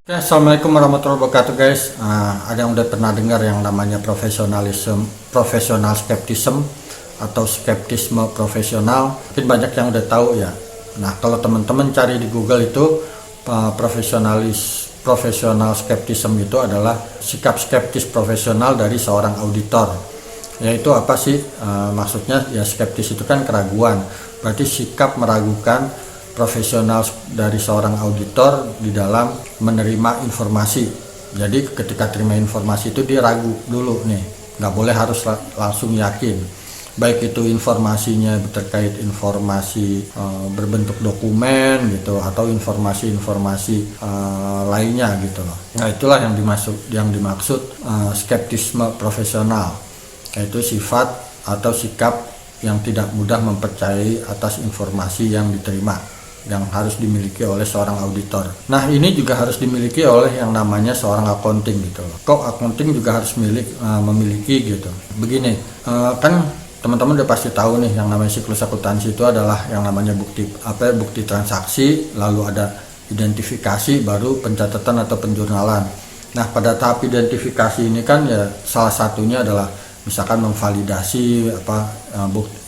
Oke, Assalamualaikum warahmatullahi wabarakatuh guys. Ada yang udah pernah dengar yang namanya profesional skeptism atau skeptisme profesional? Mungkin banyak yang udah tahu ya. Nah, kalau teman-teman cari di Google itu profesional skeptism itu adalah sikap skeptis profesional dari seorang auditor. Yaitu apa sih? Maksudnya ya skeptis itu kan keraguan. Berarti sikap meragukan profesional dari seorang auditor di dalam menerima informasi. Jadi ketika terima informasi itu dia ragu dulu nih, nggak boleh harus langsung yakin. Baik itu informasinya terkait informasi berbentuk dokumen gitu atau informasi-informasi lainnya gitu loh. Nah itulah yang dimaksud skeptisme profesional, yaitu sifat atau sikap yang tidak mudah mempercayai atas informasi yang diterima, yang harus dimiliki oleh seorang auditor. Nah ini juga harus dimiliki oleh yang namanya seorang accounting gitu. Kok accounting juga harus memiliki gitu. Begini, kan teman-teman udah pasti tahu nih yang namanya siklus akuntansi itu adalah yang namanya bukti transaksi, lalu ada identifikasi, baru pencatatan atau penjurnalan. Nah pada tahap identifikasi ini kan ya salah satunya adalah misalkan memvalidasi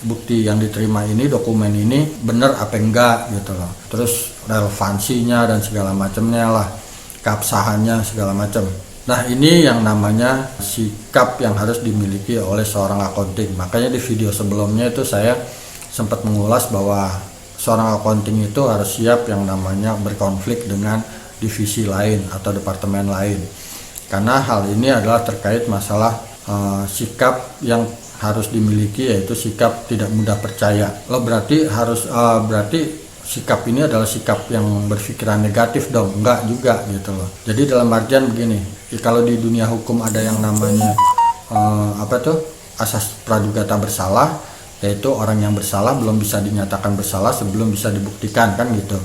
bukti yang diterima ini, dokumen ini benar apa enggak gitu loh. Terus relevansinya dan segala macamnya lah, keabsahannya segala macam. Nah ini yang namanya sikap yang harus dimiliki oleh seorang accounting. Makanya di video sebelumnya itu saya sempat mengulas bahwa seorang accounting itu harus siap yang namanya berkonflik dengan divisi lain atau departemen lain. Karena hal ini adalah terkait masalah sikap yang harus dimiliki, yaitu sikap tidak mudah percaya. Berarti sikap ini adalah sikap yang berpikiran negatif dong? Enggak juga gitu loh. Jadi dalam artian begini, kalau di dunia hukum ada yang namanya asas pradugata bersalah, yaitu orang yang bersalah belum bisa dinyatakan bersalah sebelum bisa dibuktikan kan gitu.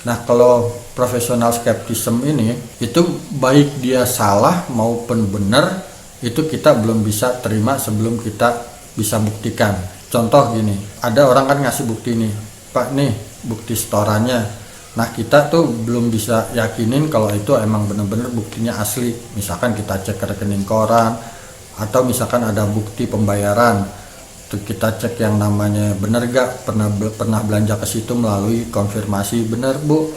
Nah kalau profesional skeptism ini itu baik dia salah maupun benar, itu kita belum bisa terima sebelum kita bisa buktikan. Contoh gini, ada orang kan ngasih bukti nih, Pak nih bukti setorannya. Nah kita tuh belum bisa yakinin kalau itu emang benar-benar buktinya asli. Misalkan kita cek ke rekening koran, atau misalkan ada bukti pembayaran, tuh kita cek yang namanya benar gak pernah belanja ke situ melalui konfirmasi, benar Bu,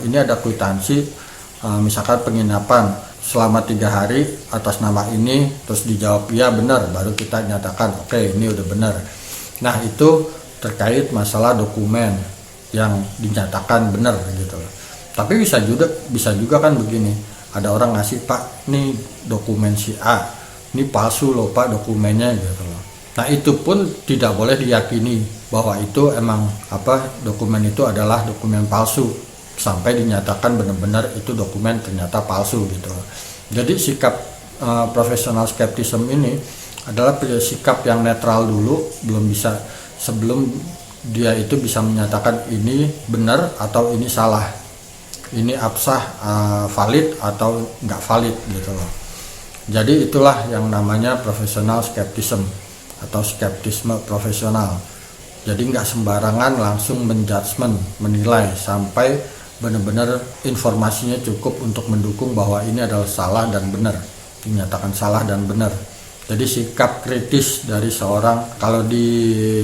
ini ada kwitansi misalkan penginapan selama 3 hari atas nama ini, terus dijawab ya benar, baru kita nyatakan oke, ini udah benar. Nah itu terkait masalah dokumen yang dinyatakan benar gitu loh. Tapi bisa juga kan begini, ada orang ngasih, Pak nih dokumen si A, ini palsu loh Pak dokumennya gitu loh. Nah itu pun tidak boleh diyakini bahwa itu emang dokumen itu adalah dokumen palsu sampai dinyatakan benar-benar itu dokumen ternyata palsu gitu. Jadi sikap profesional skeptism ini adalah sikap yang netral dulu, sebelum dia itu bisa menyatakan ini benar atau ini salah, ini absah, valid atau nggak valid gitu loh. Jadi itulah yang namanya profesional skeptism atau skeptisme profesional. Jadi nggak sembarangan langsung menilai sampai benar-benar informasinya cukup untuk mendukung bahwa ini adalah salah dan benar, dinyatakan salah dan benar. Jadi sikap kritis dari seorang, kalau di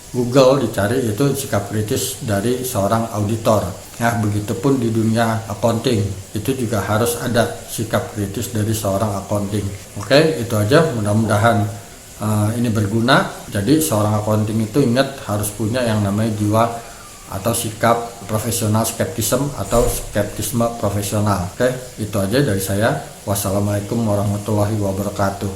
Google dicari itu sikap kritis dari seorang auditor. Nah begitupun di dunia accounting itu juga harus ada sikap kritis dari seorang accounting. Oke, itu aja, mudah-mudahan ini berguna. Jadi seorang accounting itu ingat harus punya yang namanya jiwa atau sikap profesional skeptism atau skeptisme profesional. Oke, itu aja dari saya. Wassalamualaikum warahmatullahi wabarakatuh.